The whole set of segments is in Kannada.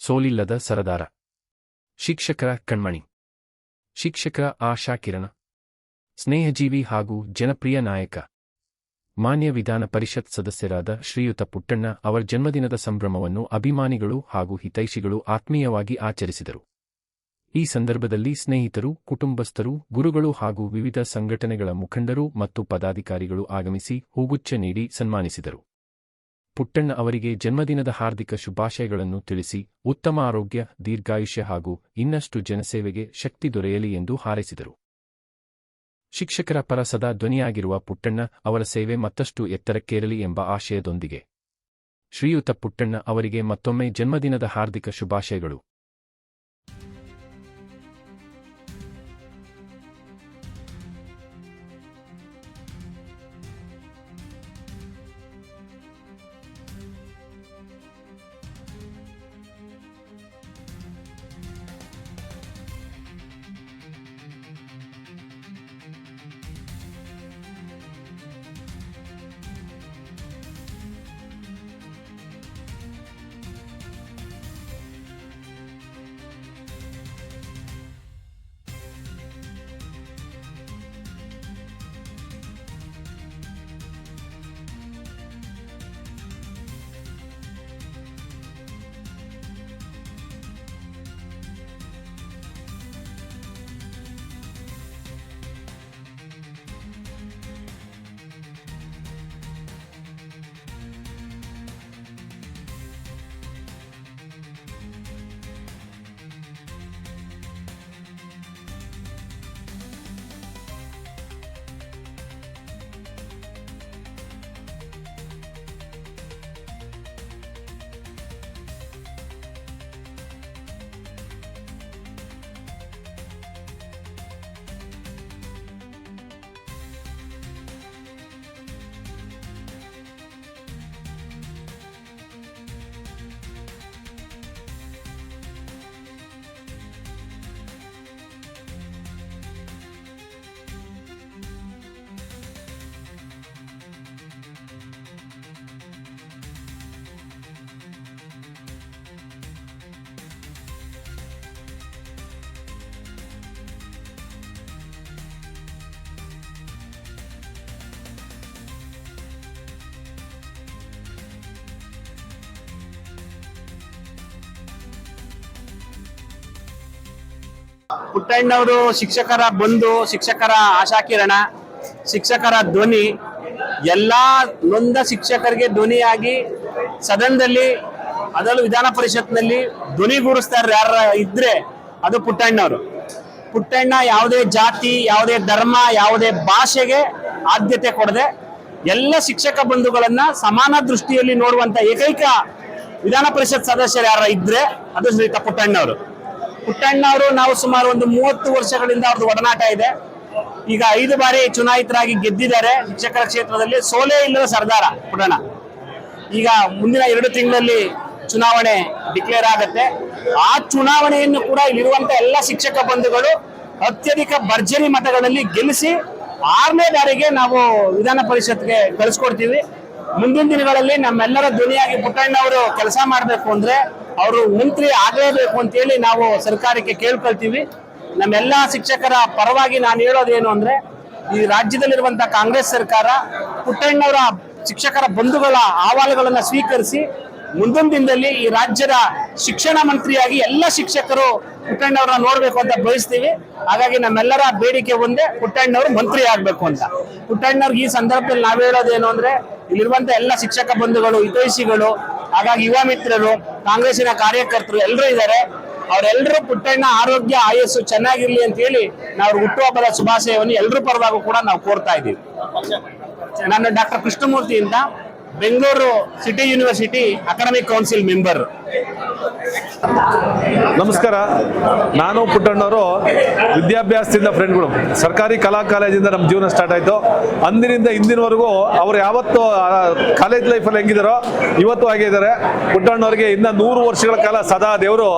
ಸೋಲಿಲ್ಲದ ಸರದಾರ. ಶಿಕ್ಷಕರ ಕಣ್ಮಣಿ. ಶಿಕ್ಷಕರ ಆಶಾಕಿರಣ. ಸ್ನೇಹಜೀವಿ ಹಾಗೂ ಜನಪ್ರಿಯ ನಾಯಕ. ಮಾನ್ಯ ವಿಧಾನ ಪರಿಷತ್ ಸದಸ್ಯರಾದ ಶ್ರೀಯುತ ಪುಟ್ಟಣ್ಣ ಅವರ ಜನ್ಮದಿನದ ಸಂಭ್ರಮವನ್ನು ಅಭಿಮಾನಿಗಳು ಹಾಗೂ ಹಿತೈಷಿಗಳು ಆತ್ಮೀಯವಾಗಿ ಆಚರಿಸಿದರು. ಈ ಸಂದರ್ಭದಲ್ಲಿ ಸ್ನೇಹಿತರು, ಕುಟುಂಬಸ್ಥರು, ಗುರುಗಳು ಹಾಗೂ ವಿವಿಧ ಸಂಘಟನೆಗಳ ಮುಖಂಡರು ಮತ್ತು ಪದಾಧಿಕಾರಿಗಳು ಆಗಮಿಸಿ ಹೂಗುಚ್ಛ ನೀಡಿ ಸನ್ಮಾನಿಸಿದರು. ಪುಟ್ಟಣ್ಣ ಅವರಿಗೆ ಜನ್ಮದಿನದ ಹಾರ್ದಿಕ ಶುಭಾಶಯಗಳನ್ನು ತಿಳಿಸಿ ಉತ್ತಮ ಆರೋಗ್ಯ, ದೀರ್ಘಾಯುಷ್ಯ ಹಾಗೂ ಇನ್ನಷ್ಟು ಜನಸೇವೆಗೆ ಶಕ್ತಿ ದೊರೆಯಲಿ ಎಂದು ಹಾರೈಸಿದರು. ಶಿಕ್ಷಕರ ಪರ ಸದಾ ಧ್ವನಿಯಾಗಿರುವ ಪುಟ್ಟಣ್ಣ ಅವರ ಸೇವೆ ಮತ್ತಷ್ಟು ಎತ್ತರಕ್ಕೇರಲಿ ಎಂಬ ಆಶಯದೊಂದಿಗೆ ಶ್ರೀಯುತ ಪುಟ್ಟಣ್ಣ ಅವರಿಗೆ ಮತ್ತೊಮ್ಮೆ ಜನ್ಮದಿನದ ಹಾರ್ದಿಕ ಶುಭಾಶಯಗಳು. ಪುಟ್ಟಣ್ಣವರು ಶಿಕ್ಷಕರ ಬಂಧು, ಶಿಕ್ಷಕರ ಆಶಾಕಿರಣ, ಶಿಕ್ಷಕರ ಧ್ವನಿ. ಎಲ್ಲಾ ನೊಂದ ಶಿಕ್ಷಕರಿಗೆ ಧ್ವನಿಯಾಗಿ ಸದನದಲ್ಲಿ, ಅದರಲ್ಲೂ ವಿಧಾನ ಪರಿಷತ್ನಲ್ಲಿ ಧ್ವನಿಗೂಡಿಸ್ತಾರೆ ಯಾರ ಇದ್ರೆ ಅದು ಪುಟ್ಟಣ್ಣವರು. ಪುಟ್ಟಣ್ಣ ಯಾವುದೇ ಜಾತಿ, ಯಾವುದೇ ಧರ್ಮ, ಯಾವುದೇ ಭಾಷೆಗೆ ಆದ್ಯತೆ ಕೊಡದೆ ಎಲ್ಲ ಶಿಕ್ಷಕ ಬಂಧುಗಳನ್ನ ಸಮಾನ ದೃಷ್ಟಿಯಲ್ಲಿ ನೋಡುವಂತ ಏಕೈಕ ವಿಧಾನ ಪರಿಷತ್ ಸದಸ್ಯರು ಯಾರ ಇದ್ರೆ ಅದು ಶ್ರೀಯುತ ಪುಟ್ಟಣ್ಣವರು. ಪುಟ್ಟಣ್ಣವರು ನಾವು ಸುಮಾರು ಒಂದು 30 ವರ್ಷಗಳಿಂದ ಅವ್ರದ್ದು ಒಡನಾಟ ಇದೆ. ಈಗ 5 ಬಾರಿ ಚುನಾಯಿತರಾಗಿ ಗೆದ್ದಿದ್ದಾರೆ ಶಿಕ್ಷಕರ ಕ್ಷೇತ್ರದಲ್ಲಿ. ಸೋಲೇ ಇಲ್ಲದ ಸರ್ದಾರ ಪುಟ್ಟಣ್ಣ. ಈಗ ಮುಂದಿನ 2 ತಿಂಗಳಲ್ಲಿ ಚುನಾವಣೆ ಡಿಕ್ಲೇರ್ ಆಗುತ್ತೆ. ಆ ಚುನಾವಣೆಯನ್ನು ಕೂಡ ಇಲ್ಲಿರುವಂತ ಎಲ್ಲ ಶಿಕ್ಷಕ ಬಂಧುಗಳು ಅತ್ಯಧಿಕ ಭರ್ಜರಿ ಮತಗಳಲ್ಲಿ ಗೆಲ್ಲಿಸಿ 6ನೇ ಬಾರಿಗೆ ನಾವು ವಿಧಾನ ಪರಿಷತ್ಗೆ ಕಳಿಸ್ಕೊಡ್ತೀವಿ. ಮುಂದಿನ ದಿನಗಳಲ್ಲಿ ನಮ್ಮೆಲ್ಲರ ಧ್ವನಿಯಾಗಿ ಪುಟ್ಟಣ್ಣವರು ಕೆಲಸ ಮಾಡಬೇಕು ಅಂದ್ರೆ ಅವರು ಮಂತ್ರಿ ಆಗಲೇಬೇಕು ಅಂತೇಳಿ ನಾವು ಸರ್ಕಾರಕ್ಕೆ ಕೇಳ್ಕೊಳ್ತೀವಿ. ನಮ್ಮೆಲ್ಲ ಶಿಕ್ಷಕರ ಪರವಾಗಿ ನಾನು ಹೇಳೋದೇನು ಅಂದ್ರೆ, ಈ ರಾಜ್ಯದಲ್ಲಿರುವಂತಹ ಕಾಂಗ್ರೆಸ್ ಸರ್ಕಾರ ಪುಟ್ಟಣ್ಣವರ ಶಿಕ್ಷಕರ ಬಂಧುಗಳ ಅಹವಾಲುಗಳನ್ನ ಸ್ವೀಕರಿಸಿ ಮುಂದಿನ ದಿನದಲ್ಲಿ ಈ ರಾಜ್ಯದ ಶಿಕ್ಷಣ ಮಂತ್ರಿಯಾಗಿ ಎಲ್ಲ ಶಿಕ್ಷಕರು ಪುಟ್ಟಣ್ಣವ್ರನ್ನ ನೋಡ್ಬೇಕು ಅಂತ ಬಯಸ್ತೀವಿ. ಹಾಗಾಗಿ ನಮ್ಮೆಲ್ಲರ ಬೇಡಿಕೆ ಒಂದೇ, ಪುಟ್ಟಣ್ಣವರು ಮಂತ್ರಿ ಆಗ್ಬೇಕು ಅಂತ. ಪುಟ್ಟಣ್ಣವ್ರಿಗೆ ಈ ಸಂದರ್ಭದಲ್ಲಿ ನಾವ್ ಹೇಳೋದೇನು ಅಂದ್ರೆ, ಇಲ್ಲಿರುವಂತ ಎಲ್ಲ ಶಿಕ್ಷಕ ಬಂಧುಗಳು, ಹಿತೈಷಿಗಳು, ಹಾಗಾಗಿ ಯುವ ಮಿತ್ರರು, ಕಾಂಗ್ರೆಸ್ಸಿನ ಕಾರ್ಯಕರ್ತರು ಎಲ್ಲರೂ ಇದ್ದಾರೆ. ಅವರೆಲ್ಲರೂ ಪುಟ್ಟಣ್ಣ ಆರೋಗ್ಯ, ಆಯಸ್ಸು ಚೆನ್ನಾಗಿರ್ಲಿ ಅಂತ ಹೇಳಿ ನಾವು ಹುಟ್ಟುಹಬ್ಬದ ಶುಭಾಶಯವನ್ನು ಎಲ್ಲರೂ ಪರವಾಗೂ ಕೂಡ ನಾವು ಕೋರ್ತಾ ಇದ್ದೀವಿ. ನಾನು ಡಾಕ್ಟರ್ ಕೃಷ್ಣಮೂರ್ತಿಯಿಂದ, Bengaluru city university academic council member. ನಮಸ್ಕಾರ. ನಾನು ಪುಟ್ಟಣ್ಣವರು ವಿದ್ಯಾಭ್ಯಾಸದಿಂದ ಫ್ರೆಂಡ್ಗಳು. ಸರ್ಕಾರಿ ಕಲಾ ಕಾಲೇಜಿಂದ ನಮ್ಮ ಜೀವನ ಸ್ಟಾರ್ಟ್ ಆಯಿತು. ಅಂದಿನಿಂದ ಇಂದಿನವರೆಗೂ ಅವರು ಯಾವತ್ತು ಕಾಲೇಜ್ ಲೈಫಲ್ಲಿ ಹೆಂಗಿದಾರೋ ಇವತ್ತು ಹಾಗೆ ಇದ್ದಾರೆ. ಪುಟ್ಟಣ್ಣವರಿಗೆ ಇನ್ನ 100 ವರ್ಷಗಳ ಕಾಲ ಸದಾ ದೇವರು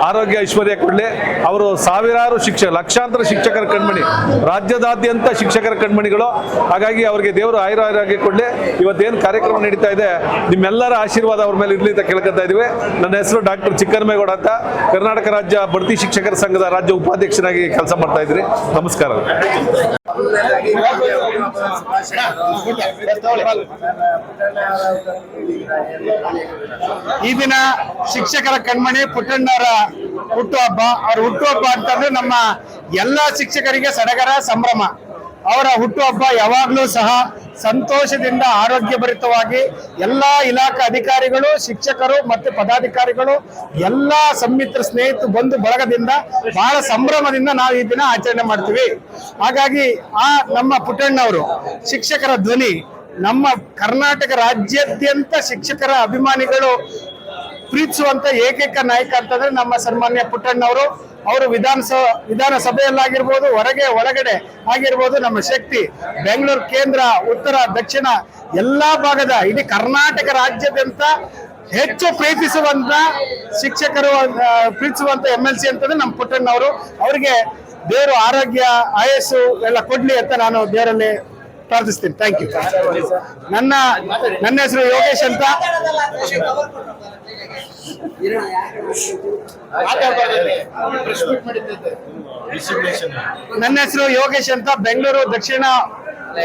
ಆರೋಗ್ಯ ಐಶ್ವರ್ಯ ಕೊಡಲಿ. ಅವರು ಸಾವಿರಾರು ಲಕ್ಷಾಂತರ ಶಿಕ್ಷಕರ ಕಣ್ಮಣಿ, ರಾಜ್ಯದಾದ್ಯಂತ ಶಿಕ್ಷಕರ ಕಣ್ಮಣಿಗಳು. ಹಾಗಾಗಿ ಅವರಿಗೆ ದೇವರು ಆಯುರಾರೋಗ್ಯ ಕೊಡಲಿ. ಇವತ್ತೇನು ಕಾರ್ಯಕ್ರಮ ನಡೀತಾ ಇದೆ. ನಿಮ್ಮೆಲ್ಲರ ಆಶೀರ್ವಾದ ಅವ್ರ ಮೇಲೆ ಇರಲಿ ಅಂತ ಕೇಳ್ಕೊತಾ ಇದೀವಿ. ನನ್ನ ಹೆಸರು ಡಾಕ್ಟರ್ ಚಿಕ್ಕನಮೇಗೌಡ ಅಂತ, ಕರ್ನಾಟಕ ರಾಜ್ಯ ಬಡ್ತಿ ಶಿಕ್ಷಕರ ಸಂಘದ ರಾಜ್ಯ ಉಪಾಧ್ಯಕ್ಷನಾಗಿ ಕೆಲಸ ಮಾಡ್ತಾ ಇದ್ದೀನಿ. ನಮಸ್ಕಾರ. ಈ ದಿನ ಶಿಕ್ಷಕರ ಕಣ್ಮಣಿ ಪುಟ್ಟಣ್ಣವರ ಹುಟ್ಟುಹಬ್ಬ. ಅವ್ರ ಹುಟ್ಟುಹಬ್ಬ ಅಂತಂದ್ರೆ ನಮ್ಮ ಎಲ್ಲಾ ಶಿಕ್ಷಕರಿಗೆ ಸಡಗರ ಸಂಭ್ರಮ. ಅವರ ಹುಟ್ಟುಹಬ್ಬ ಯಾವಾಗಲೂ ಸಹ ಸಂತೋಷದಿಂದ ಆರೋಗ್ಯಭರಿತವಾಗಿ ಎಲ್ಲಾ ಇಲಾಖಾ ಅಧಿಕಾರಿಗಳು, ಶಿಕ್ಷಕರು ಮತ್ತು ಪದಾಧಿಕಾರಿಗಳು, ಎಲ್ಲಾ ಸಂಮಿತ್ರ ಸ್ನೇಹಿತರು, ಬಂಧು ಬಳಗದಿಂದ ಬಹಳ ಸಂಭ್ರಮದಿಂದ ನಾವು ಈ ದಿನ ಆಚರಣೆ ಮಾಡ್ತೀವಿ. ಹಾಗಾಗಿ ನಮ್ಮ ಪುಟ್ಟಣ್ಣವರು ಶಿಕ್ಷಕರ ಧ್ವನಿ. ನಮ್ಮ ಕರ್ನಾಟಕ ರಾಜ್ಯಾದ್ಯಂತ ಶಿಕ್ಷಕರ ಅಭಿಮಾನಿಗಳು ಪ್ರೀತಿಸುವಂತ ಏಕೈಕ ನಾಯಕ ಅಂತಂದ್ರೆ ನಮ್ಮ ಸನ್ಮಾನ್ಯ ಪುಟ್ಟಣ್ಣವರು. ಅವರು ವಿಧಾನಸಭೆಯಲ್ಲಾಗಿರ್ಬೋದು, ಒಳಗಡೆ ಆಗಿರ್ಬೋದು, ನಮ್ಮ ಶಕ್ತಿ ಬೆಂಗಳೂರು ಕೇಂದ್ರ, ಉತ್ತರ, ದಕ್ಷಿಣ ಎಲ್ಲಾ ಭಾಗದ ಇಡೀ ಕರ್ನಾಟಕ ರಾಜ್ಯಾದ್ಯಂತ ಹೆಚ್ಚು ಪ್ರೀತಿಸುವಂತ ಶಿಕ್ಷಕರು ಪ್ರೀತಿಸುವಂತ MLC ಅಂತಂದ್ರೆ ನಮ್ಮ ಪುಟ್ಟಣ್ಣವರು. ಅವರಿಗೆ ದೇವರು ಆರೋಗ್ಯ, ಆಯಸ್ಸು ಎಲ್ಲ ಕೊಡ್ಲಿ ಅಂತ ನಾನು ದೇವರಲ್ಲಿ ಪ್ರಾರ್ಥಿಸ್ತೀನಿ. Thank you. ನನ್ನ ಹೆಸರು ಯೋಗೇಶ್ ಅಂತ. ನನ್ನ ಹೆಸರು ಯೋಗೇಶ್ ಅಂತ, ಬೆಂಗಳೂರು ದಕ್ಷಿಣ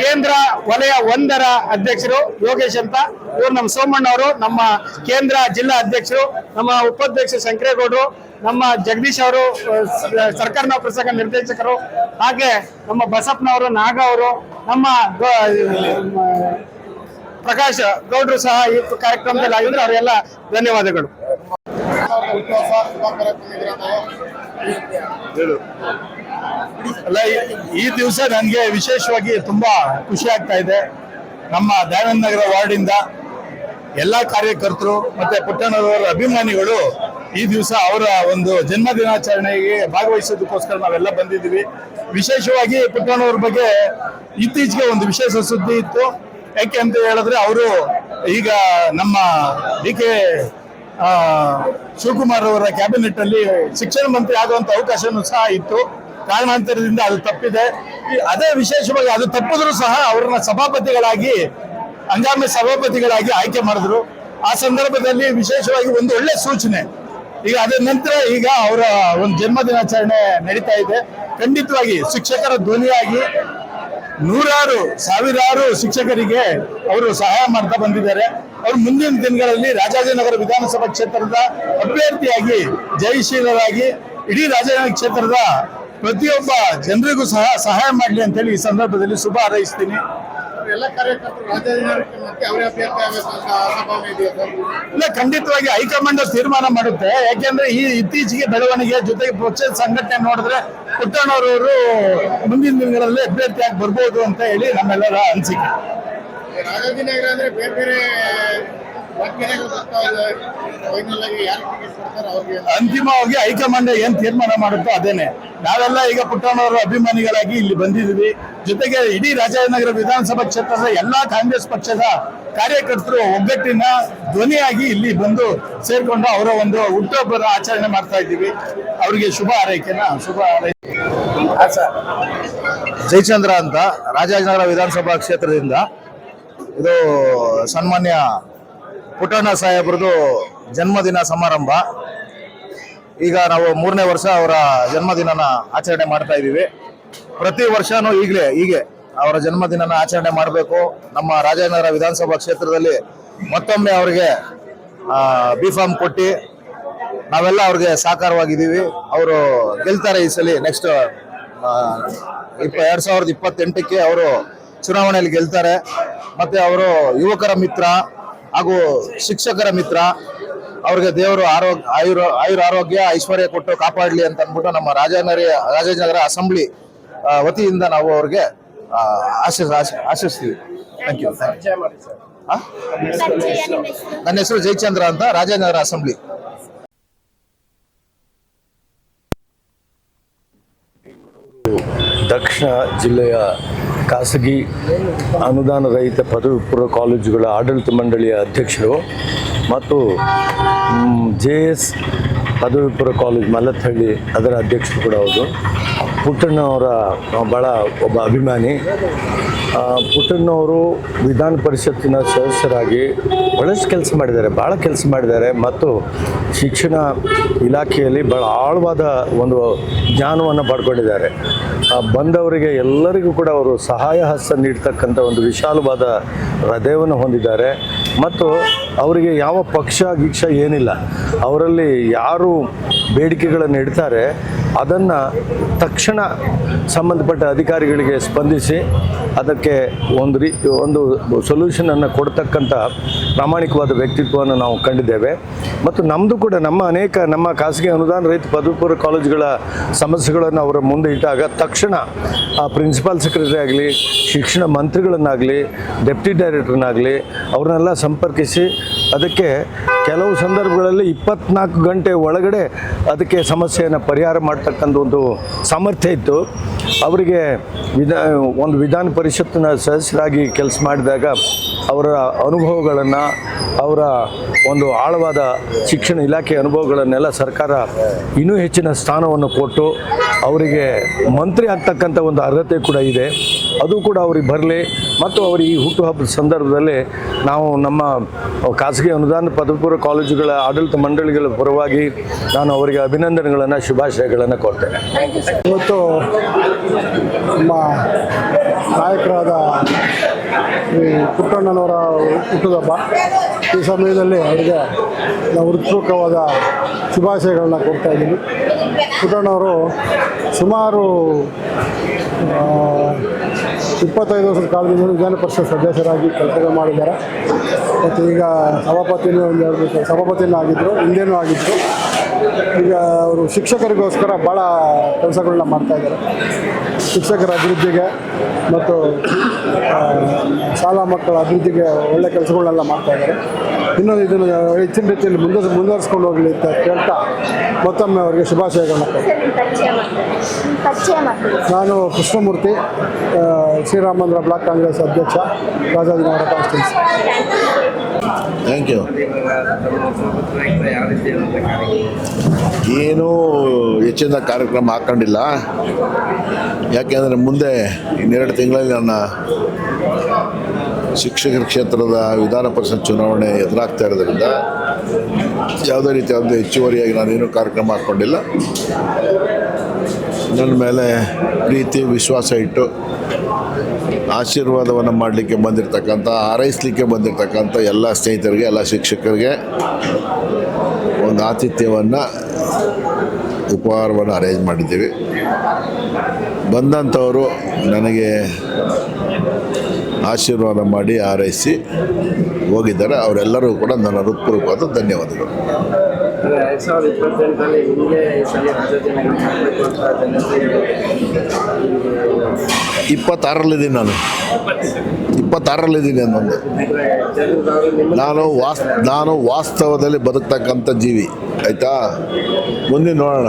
ಕೇಂದ್ರ ವಲಯ 1ರ ಅಧ್ಯಕ್ಷರು ಯೋಗೇಶ್ ಅಂತ. ಇವರು ನಮ್ಮ ಸೋಮಣ್ಣ ಅವರು, ನಮ್ಮ ಕೇಂದ್ರ ಜಿಲ್ಲಾ ಅಧ್ಯಕ್ಷರು, ನಮ್ಮ ಉಪಾಧ್ಯಕ್ಷ ಶಂಕರೇಗೌಡರು, ನಮ್ಮ ಜಗದೀಶ್ ಅವರು ಸರ್ಕಾರ ನೌಕರ ಸಂಘ ನಿರ್ದೇಶಕರು, ಹಾಗೆ ನಮ್ಮ ಬಸಪ್ಪನವರು, ನಾಗ ಅವರು, ನಮ್ಮ ಪ್ರಕಾಶ್ ಗೌಡ್ರು ಸಹ ಈ ಕಾರ್ಯಕ್ರಮದಲ್ಲಿ ಆಗಿದ್ರು. ಅವರೆಲ್ಲ ಧನ್ಯವಾದಗಳು. ಅಲ್ಲ, ಈ ದಿವಸ ನನಗೆ ವಿಶೇಷವಾಗಿ ತುಂಬಾ ಖುಷಿ ಆಗ್ತಾ ಇದೆ. ನಮ್ಮ ದಯಾನಂದ ನಗರ ವಾರ್ಡಿಂದ ಎಲ್ಲಾ ಕಾರ್ಯಕರ್ತರು ಮತ್ತೆ ಪುಟ್ಟಣ್ಣವರ ಅಭಿಮಾನಿಗಳು ಈ ದಿವಸ ಅವರ ಒಂದು ಜನ್ಮ ದಿನಾಚರಣೆಗೆ ಭಾಗವಹಿಸೋದಕ್ಕೋಸ್ಕರ ನಾವೆಲ್ಲ ಬಂದಿದ್ದೀವಿ. ವಿಶೇಷವಾಗಿ ಪುಟ್ಟಣ್ಣವ್ರ ಬಗ್ಗೆ ಇತ್ತೀಚೆಗೆ ಒಂದು ವಿಶೇಷ ಸುದ್ದಿ ಇತ್ತು. ಯಾಕೆ ಅಂತ ಹೇಳಿದ್ರೆ, ಅವರು ಈಗ ನಮ್ಮ DK ಶಿವಕುಮಾರ್ ಅವರ ಕ್ಯಾಬಿನೆಟ್ ಅಲ್ಲಿ ಶಿಕ್ಷಣ ಮಂತ್ರಿ ಆಗುವಂತ ಅವಕಾಶನೂ ಸಹ ಇತ್ತು. ಕಾರಣಾಂತರದಿಂದ ಅದು ತಪ್ಪಿದೆ. ಅದೇ ವಿಶೇಷವಾಗಿ ಅದು ತಪ್ಪಿದ್ರು ಸಹ ಅವ್ರನ್ನ ಹಂಗಾಮಿ ಸಭಾಪತಿಗಳಾಗಿ ಆಯ್ಕೆ ಮಾಡಿದ್ರು. ಆ ಸಂದರ್ಭದಲ್ಲಿ ವಿಶೇಷವಾಗಿ ಒಂದು ಒಳ್ಳೆ ಸೂಚನೆ. ಈಗ ಅದ ನಂತರ ಈಗ ಅವರ ಒಂದು ಜನ್ಮ ದಿನಾಚರಣೆ ನಡೀತಾ ಇದೆ. ಖಂಡಿತವಾಗಿ ಶಿಕ್ಷಕರ ಧ್ವನಿಯಾಗಿ ಸಾವಿರಾರು ಶಿಕ್ಷಕರಿಗೆ ಅವರು ಸಹಾಯ ಮಾಡ್ತಾ ಬಂದಿದ್ದಾರೆ. ಅವರು ಮುಂದಿನ ದಿನಗಳಲ್ಲಿ ರಾಜಾಜಿನಗರ ವಿಧಾನಸಭಾ ಕ್ಷೇತ್ರದ ಅಭ್ಯರ್ಥಿಯಾಗಿ ಜಯಶೀಲರಾಗಿ ಇಡೀ ರಾಜಾಜಿನಗರ ಕ್ಷೇತ್ರದ ಪ್ರತಿಯೊಬ್ಬ ಜನರಿಗೂ ಸಹ ಸಹಾಯ ಮಾಡಲಿ ಅಂತೇಳಿ ಈ ಸಂದರ್ಭದಲ್ಲಿ ಶುಭ ಹಾರೈಸ್ತೀನಿ. ಎಲ್ಲ ಕಾರ್ಯಕರ್ತರು ಇಲ್ಲ, ಖಂಡಿತವಾಗಿ ಹೈಕಮಾಂಡ್ ತೀರ್ಮಾನ ಮಾಡುತ್ತೆ. ಯಾಕೆಂದ್ರೆ ಈ ಇತ್ತೀಚೆಗೆ ಬೆಳವಣಿಗೆ ಜೊತೆಗೆ ಪಕ್ಷದ ಸಂಘಟನೆ ನೋಡಿದ್ರೆ ಪುಟ್ಟಣ್ಣವರು ಮುಂದಿನ ದಿನಗಳಲ್ಲಿ ಅಭ್ಯರ್ಥಿಯಾಗಿ ಬರ್ಬೋದು ಅಂತ ಹೇಳಿ ನಮ್ಮೆಲ್ಲರ ಅನಿಸಿಕೆ. ರಾಜಾಜಿನಗರ ಅಂದ್ರೆ ಬೇರೆ ಬೇರೆ ಅಂತಿಮವಾಗಿ ಹೈಕಮಾಂಡ್ ಏನ್ ತೀರ್ಮಾನ ಮಾಡುತ್ತೋ ಅದೇನೆ. ನಾವೆಲ್ಲ ಈಗ ಪುಟ್ಟಣ್ಣವರ ಅಭಿಮಾನಿಗಳಾಗಿ ಇಲ್ಲಿ ಬಂದಿದ್ದೀವಿ. ಜೊತೆಗೆ ಇಡೀ ರಾಜಾಜಿನಗರ ವಿಧಾನಸಭಾ ಕ್ಷೇತ್ರದ ಎಲ್ಲಾ ಕಾಂಗ್ರೆಸ್ ಪಕ್ಷದ ಕಾರ್ಯಕರ್ತರು ಒಗ್ಗಟ್ಟಿನ ಧ್ವನಿಯಾಗಿ ಇಲ್ಲಿ ಬಂದು ಸೇರ್ಕೊಂಡು ಅವರ ಒಂದು ಹುಟ್ಟುಹಬ್ಬದ ಆಚರಣೆ ಮಾಡ್ತಾ ಇದ್ದೀವಿ. ಅವರಿಗೆ ಶುಭ ಹಾರೈಕೆ. ಜಯಚಂದ್ರ ಅಂತ, ರಾಜಾಜಿನಗರ ವಿಧಾನಸಭಾ ಕ್ಷೇತ್ರದಿಂದ. ಇದು ಸನ್ಮಾನ್ಯ ಪುಟ್ಟಣ್ಣ ಸಾಹೇಬ್ರದ್ದು ಜನ್ಮದಿನ ಸಮಾರಂಭ. ಈಗ ನಾವು 3ನೇ ವರ್ಷ ಅವರ ಜನ್ಮದಿನನ ಆಚರಣೆ ಮಾಡ್ತಾ ಇದ್ದೀವಿ. ಪ್ರತಿ ವರ್ಷನೂ ಹೀಗೆ ಅವರ ಜನ್ಮದಿನನ ಆಚರಣೆ ಮಾಡಬೇಕು. ನಮ್ಮ ರಾಜಾಜಿನಗರ ವಿಧಾನಸಭಾ ಕ್ಷೇತ್ರದಲ್ಲಿ ಮತ್ತೊಮ್ಮೆ ಅವರಿಗೆ B.Pharm ಕೊಟ್ಟು ನಾವೆಲ್ಲ ಅವ್ರಿಗೆ ಸಹಕಾರವಾಗಿದ್ದೀವಿ. ಅವರು ಗೆಲ್ತಾರೆ ಈ ಸಲ. ನೆಕ್ಸ್ಟ್ 2028ಕ್ಕೆ ಅವರು ಚುನಾವಣೆಯಲ್ಲಿ ಗೆಲ್ತಾರೆ. ಮತ್ತೆ ಅವರು ಯುವಕರ ಮಿತ್ರ ಹಾಗೂ ಶಿಕ್ಷಕರ ಮಿತ್ರ. ಅವ್ರಿಗೆ ದೇವರು ಆರೋಗ್ಯ ಐಶ್ವರ್ಯ ಕೊಟ್ಟು ಕಾಪಾಡಲಿ ಅಂತ ಅಂದ್ಬಿಟ್ಟು ನಮ್ಮ ರಾಜಾಜಿನಗರ ಅಸೆಂಬ್ಲಿ ವತಿಯಿಂದ ನಾವು ಅವ್ರಿಗೆ ಆಶಿಸ್ತೀವಿ. Thank you. ನನ್ನ ಹೆಸರು ಜಯಚಂದ್ರ ಅಂತ, ರಾಜಾಜಿನಗರ ಅಸೆಂಬ್ಲಿ. ದಕ್ಷಿಣ ಜಿಲ್ಲೆಯ ಖಾಸಗಿ ಅನುದಾನ ರಹಿತ ಪದವಿ ಪೂರ್ವ ಕಾಲೇಜುಗಳ ಆಡಳಿತ ಮಂಡಳಿಯ ಅಧ್ಯಕ್ಷರು ಮತ್ತು JS ಪದವಿ ಪೂರ್ವ ಕಾಲೇಜ್ ಮಲ್ಲತ್ತಹಳ್ಳಿ ಅದರ ಅಧ್ಯಕ್ಷರು ಕೂಡ ಹೌದು. ಪುಟ್ಟಣ್ಣ ಅವರ ಭಾಳ ಒಬ್ಬ ಅಭಿಮಾನಿ. ಪುಟ್ಟಣ್ಣವರು ವಿಧಾನ ಪರಿಷತ್ತಿನ ಸದಸ್ಯರಾಗಿ ಬಹಳಷ್ಟು ಕೆಲಸ ಮಾಡಿದ್ದಾರೆ, ಭಾಳ ಕೆಲಸ ಮಾಡಿದ್ದಾರೆ ಮತ್ತು ಶಿಕ್ಷಣ ಇಲಾಖೆಯಲ್ಲಿ ಭಾಳ ಆಳವಾದ ಒಂದು ಜ್ಞಾನವನ್ನು ಪಡ್ಕೊಂಡಿದ್ದಾರೆ. ಬಂದವರಿಗೆ ಎಲ್ಲರಿಗೂ ಕೂಡ ಅವರು ಸಹಾಯ ಹಸ್ತ ನೀಡ್ತಕ್ಕಂಥ ಒಂದು ವಿಶಾಲವಾದ ಹೃದಯವನ್ನು ಹೊಂದಿದ್ದಾರೆ ಮತ್ತು ಅವರಿಗೆ ಯಾವ ಪಕ್ಷ ಗೀಕ್ಷ ಏನಿಲ್ಲ. ಅವರಲ್ಲಿ ಯಾರು ಬೇಡಿಕೆಗಳನ್ನು ಇಡ್ತಾರೆ ಅದನ್ನು ತಕ್ಷಣ ಸಂಬಂಧಪಟ್ಟ ಅಧಿಕಾರಿಗಳಿಗೆ ಸ್ಪಂದಿಸಿ ಅದಕ್ಕೆ ಒಂದು ಸೊಲ್ಯೂಷನನ್ನು ಕೊಡ್ತಕ್ಕಂಥ ಪ್ರಾಮಾಣಿಕವಾದ ವ್ಯಕ್ತಿತ್ವವನ್ನು ನಾವು ಕಂಡಿದ್ದೇವೆ. ಮತ್ತು ನಮ್ಮದು ಕೂಡ ನಮ್ಮ ಖಾಸಗಿ ಅನುದಾನ ರಹಿತ ಪದವಿ ಪೂರ್ವ ಕಾಲೇಜುಗಳ ಸಮಸ್ಯೆಗಳನ್ನು ಅವರ ಮುಂದೆ ಇಟ್ಟಾಗ ತಕ್ಷಣ ಪ್ರಿನ್ಸಿಪಾಲ್ ಸೆಕ್ರೆಟರಿ ಆಗಲಿ, ಶಿಕ್ಷಣ ಮಂತ್ರಿಗಳನ್ನಾಗಲಿ, ಡೆಪ್ಟಿ ಡೈರೆಕ್ಟರ್ನಾಗಲಿ ಅವ್ರನ್ನೆಲ್ಲ ಸಂಪರ್ಕಿಸಿ ಅದಕ್ಕೆ ಕೆಲವು ಸಂದರ್ಭಗಳಲ್ಲಿ 24 ಗಂಟೆ ಒಳಗಡೆ ಅದಕ್ಕೆ ಸಮಸ್ಯೆಯನ್ನು ಪರಿಹಾರ ಮಾಡ್ತಕ್ಕಂಥ ಒಂದು ಸಾಮರ್ಥ್ಯ ಇತ್ತು. ಅವರಿಗೆ ಒಂದು ವಿಧಾನ ಪರಿಷತ್ತಿನ ಸದಸ್ಯರಾಗಿ ಕೆಲಸ ಮಾಡಿದಾಗ ಅವರ ಅನುಭವಗಳನ್ನು, ಅವರ ಒಂದು ಆಳವಾದ ಶಿಕ್ಷಣ ಇಲಾಖೆ ಅನುಭವಗಳನ್ನೆಲ್ಲ ಸರ್ಕಾರ ಇನ್ನೂ ಹೆಚ್ಚಿನ ಸ್ಥಾನವನ್ನು ಕೊಟ್ಟು ಅವರಿಗೆ ಮಂತ್ರಿ ಆಗ್ತಕ್ಕಂಥ ಒಂದು ಅರ್ಹತೆ ಕೂಡ ಇದೆ. ಅದು ಕೂಡ ಅವ್ರಿಗೆ ಬರಲಿ ಮತ್ತು ಅವರು ಈ ಹುಟ್ಟುಹಬ್ಬದ ಸಂದರ್ಭದಲ್ಲಿ ನಾವು ನಮ್ಮ ಖಾಸಗಿ ಅನುದಾನ ಪದವಿ ಪೂರ್ವ ಕಾಲೇಜುಗಳ ಆಡಳಿತ ಮಂಡಳಿಗಳ ಪರವಾಗಿ ನಾನು ಅವರಿಗೆ ಅಭಿನಂದನೆಗಳನ್ನು, ಶುಭಾಶಯಗಳನ್ನು ಕೊಡ್ತೇನೆ. ಇವತ್ತು ನಮ್ಮ ನಾಯಕರಾದ ಈ ಪುಟ್ಟಣ್ಣನವರ ಹುಟ್ಟುಹಬ್ಬ. ಈ ಸಮಯದಲ್ಲಿ ಅವರಿಗೆ ನಾವು ಹೃತ್ಪೂರ್ವಕವಾದ ಶುಭಾಶಯಗಳನ್ನ ಕೊಡ್ತಾ ಇದ್ದೀನಿ. ಪುಟ್ಟಣ್ಣವರು ಸುಮಾರು 25 ವರ್ಷದ ಕಾಲದಿಂದ ವಿಧಾನ ಪರಿಷತ್ ಸದಸ್ಯರಾಗಿ ಕೆಲಸ ಮಾಡಿದ್ದಾರೆ ಮತ್ತು ಈಗ ಸಭಾಪತಿನೂ ಆಗಿದ್ದರು, ಹಿಂದೇನೂ ಆಗಿದ್ದರು. ಈಗ ಅವರು ಶಿಕ್ಷಕರಿಗೋಸ್ಕರ ಭಾಳ ಕೆಲಸಗಳನ್ನ ಮಾಡ್ತಾಯಿದ್ದಾರೆ. ಶಿಕ್ಷಕರ ಅಭಿವೃದ್ಧಿಗೆ ಮತ್ತು ಶಾಲಾ ಮಕ್ಕಳ ಅಭಿವೃದ್ಧಿಗೆ ಒಳ್ಳೆ ಕೆಲಸಗಳನ್ನೆಲ್ಲ ಮಾಡ್ತಾಯಿದ್ದಾರೆ. ಇನ್ನೊಂದು ಇದನ್ನು ಹೆಚ್ಚಿನ ರೀತಿಯಲ್ಲಿ ಮುಂದುವರಿಸ್ಕೊಂಡು ಹೋಗಲಿ ಅಂತ ಕೇಳ್ತಾ ಮತ್ತೊಮ್ಮೆ ಅವರಿಗೆ ಶುಭಾಶಯಗಳನ್ನ ಕೊಡ್ತೀನಿ. ನಾನು ಕೃಷ್ಣಮೂರ್ತಿ, ಶ್ರೀರಾಮಂದ್ರ ಬ್ಲಾಕ್ ಕಾಂಗ್ರೆಸ್ ಅಧ್ಯಕ್ಷ, ರಾಜಾಜಿನಗರ ಕಾನ್ಸ್ಟಿಟ್ಯೂನ್ಸಿ. Thank you. ಏನೂ ಹೆಚ್ಚಿನ ಕಾರ್ಯಕ್ರಮ ಹಾಕ್ಕೊಂಡಿಲ್ಲ, ಯಾಕೆಂದರೆ ಮುಂದೆ ಇನ್ನೆರಡು ತಿಂಗಳಲ್ಲಿ ನನ್ನ ಶಿಕ್ಷಕರ ಕ್ಷೇತ್ರದ ವಿಧಾನ ಪರಿಷತ್ ಚುನಾವಣೆ ಎದುರಾಗ್ತಾ ಇರೋದ್ರಿಂದ ಯಾವುದೇ ರೀತಿಯಾದ ಹೆಚ್ಚುವರಿಯಾಗಿ ನಾನೇನು ಕಾರ್ಯಕ್ರಮ ಹಾಕ್ಕೊಂಡಿಲ್ಲ. ನನ್ನ ಮೇಲೆ ಪ್ರೀತಿ ವಿಶ್ವಾಸ ಇಟ್ಟು ಆಶೀರ್ವಾದವನ್ನು ಮಾಡಲಿಕ್ಕೆ ಬಂದಿರತಕ್ಕಂಥ, ಹಾರೈಸಲಿಕ್ಕೆ ಬಂದಿರತಕ್ಕಂಥ ಎಲ್ಲ ಸ್ನೇಹಿತರಿಗೆ, ಎಲ್ಲ ಶಿಕ್ಷಕರಿಗೆ ಒಂದು ಆತಿಥ್ಯವನ್ನು, ಉಪಹಾರವನ್ನು ಅರೇಂಜ್ ಮಾಡಿದ್ದೀವಿ. ಬಂದಂಥವರು ನನಗೆ ಆಶೀರ್ವಾದ ಮಾಡಿ ಹಾರೈಸಿ ಹೋಗಿದ್ದಾರೆ. ಅವರೆಲ್ಲರೂ ಕೂಡ ನನ್ನ ಹೃತ್ಪೂರ್ವಕವಾದ ಧನ್ಯವಾದಗಳು. 26ರಲ್ಲಿದ್ದೀನಿ ನಾನು, 26ರಲ್ಲಿದ್ದೀನಿ ಅನ್ನೊಂದು. ನಾನು ವಾಸ್ತವದಲ್ಲಿ ಬದುಕ್ತಕ್ಕಂಥ ಜೀವಿ, ಆಯಿತಾ? ಮುಂದೆ ನೋಡೋಣ.